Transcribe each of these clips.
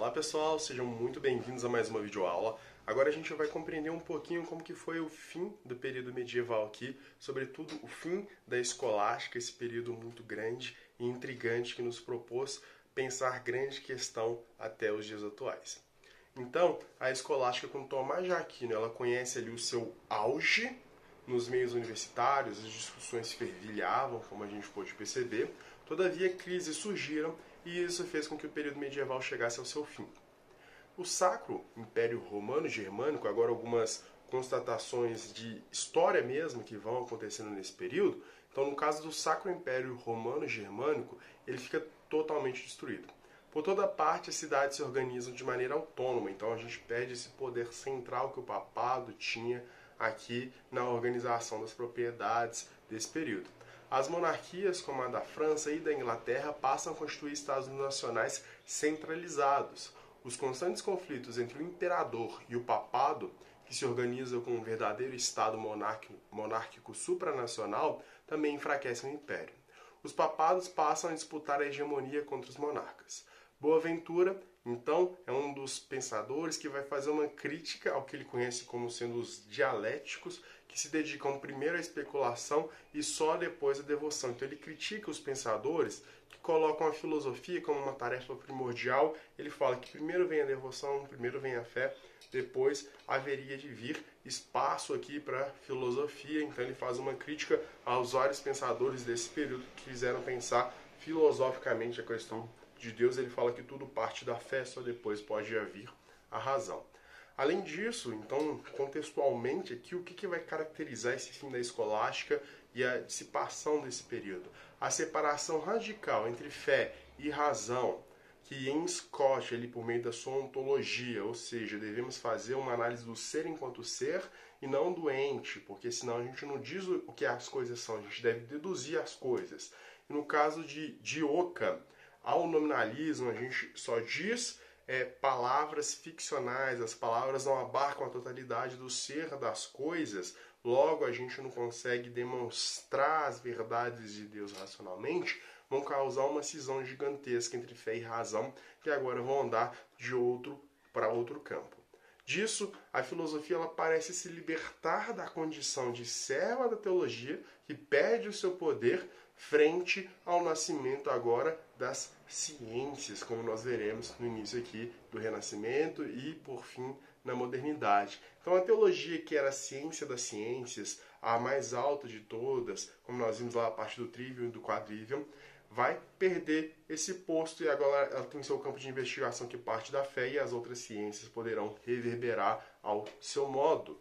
Olá pessoal, sejam muito bem-vindos a mais uma videoaula. Agora a gente vai compreender um pouquinho como que foi o fim do período medieval aqui, sobretudo o fim da escolástica, esse período muito grande e intrigante que nos propôs pensar grande questão até os dias atuais. Então, a escolástica com Tomás de Aquino, ela conhece ali o seu auge nos meios universitários, as discussões fervilhavam, como a gente pôde perceber. Todavia, crises surgiram e isso fez com que o período medieval chegasse ao seu fim. O Sacro Império Romano-Germânico, agora algumas constatações de história mesmo que vão acontecendo nesse período. Então, no caso do Sacro Império Romano-Germânico, ele fica totalmente destruído. Por toda parte, as cidades se organizam de maneira autônoma, então a gente perde esse poder central que o papado tinha aqui na organização das propriedades desse período. As monarquias, como a da França e da Inglaterra, passam a constituir estados nacionais centralizados. Os constantes conflitos entre o imperador e o papado, que se organiza com um verdadeiro estado monárquico supranacional, também enfraquecem o império. Os papados passam a disputar a hegemonia contra os monarcas. Boaventura, então, é um dos pensadores que vai fazer uma crítica ao que ele conhece como sendo os dialéticos, que se dedicam primeiro à especulação e só depois à devoção. Então ele critica os pensadores que colocam a filosofia como uma tarefa primordial. Ele fala que primeiro vem a devoção, primeiro vem a fé, depois haveria de vir espaço aqui para filosofia. Então ele faz uma crítica aos vários pensadores desse período que quiseram pensar filosoficamente a questão de Deus. Ele fala que tudo parte da fé, só depois pode vir a razão. Além disso, então, contextualmente aqui, o que vai caracterizar esse fim da escolástica e a dissipação desse período? A separação radical entre fé e razão, que em Scott, ali por meio da sua ontologia, ou seja, devemos fazer uma análise do ser enquanto ser e não do ente, porque senão a gente não diz o que as coisas são, a gente deve deduzir as coisas. E no caso de Occam, ao nominalismo, a gente só diz palavras ficcionais, as palavras não abarcam a totalidade do ser das coisas, logo a gente não consegue demonstrar as verdades de Deus racionalmente, vão causar uma cisão gigantesca entre fé e razão, que agora vão andar de outro para outro campo. Disso, a filosofia ela parece se libertar da condição de serva da teologia, que perde o seu poder frente ao nascimento agora das ciências, como nós veremos no início aqui do Renascimento e, por fim, na modernidade. Então, a teologia, que era a ciência das ciências, a mais alta de todas, como nós vimos lá a parte do trivium e do quadrivium, vai perder esse posto e agora ela tem seu campo de investigação que parte da fé e as outras ciências poderão reverberar ao seu modo.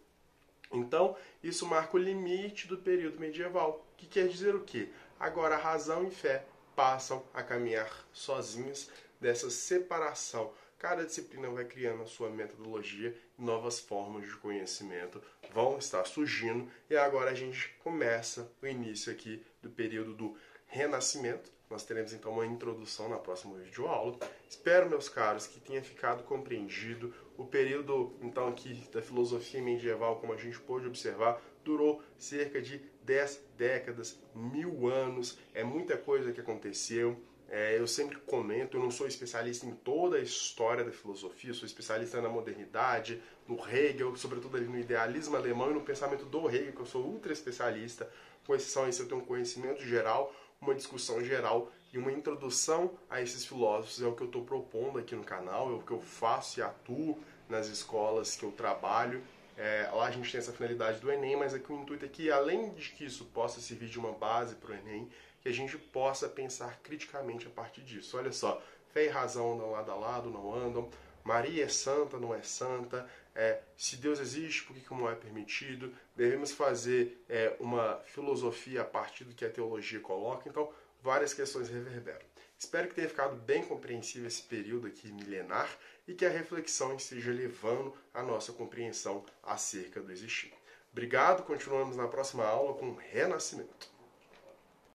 Então, isso marca o limite do período medieval, que quer dizer o quê? Agora, razão e fé passam a caminhar sozinhos dessa separação. Cada disciplina vai criando a sua metodologia e novas formas de conhecimento vão estar surgindo. E agora a gente começa o início aqui do período do Renascimento. Nós teremos então uma introdução na próxima videoaula. Espero, meus caros, que tenha ficado compreendido. O período então aqui da filosofia medieval, como a gente pôde observar, durou cerca de 10 décadas, 1000 anos. É muita coisa que aconteceu. Eu sempre comento, eu não sou especialista em toda a história da filosofia, sou especialista na modernidade, no Hegel, sobretudo ali no idealismo alemão e no pensamento do Hegel, que eu sou ultra especialista. Com exceção a isso, eu tenho um conhecimento geral, uma discussão geral e uma introdução a esses filósofos. É o que eu estou propondo aqui no canal, é o que eu faço e atuo nas escolas que eu trabalho. Lá a gente tem essa finalidade do Enem, mas aqui o intuito é que, além de que isso possa servir de uma base para o Enem, que a gente possa pensar criticamente a partir disso. Olha só, fé e razão andam lado a lado, não andam. Maria é santa, não é santa. Se Deus existe, por que não é permitido? Devemos fazer uma filosofia a partir do que a teologia coloca. Então, várias questões reverberam. Espero que tenha ficado bem compreensível esse período aqui milenar e que a reflexão esteja levando a nossa compreensão acerca do existir. Obrigado, continuamos na próxima aula com Renascimento.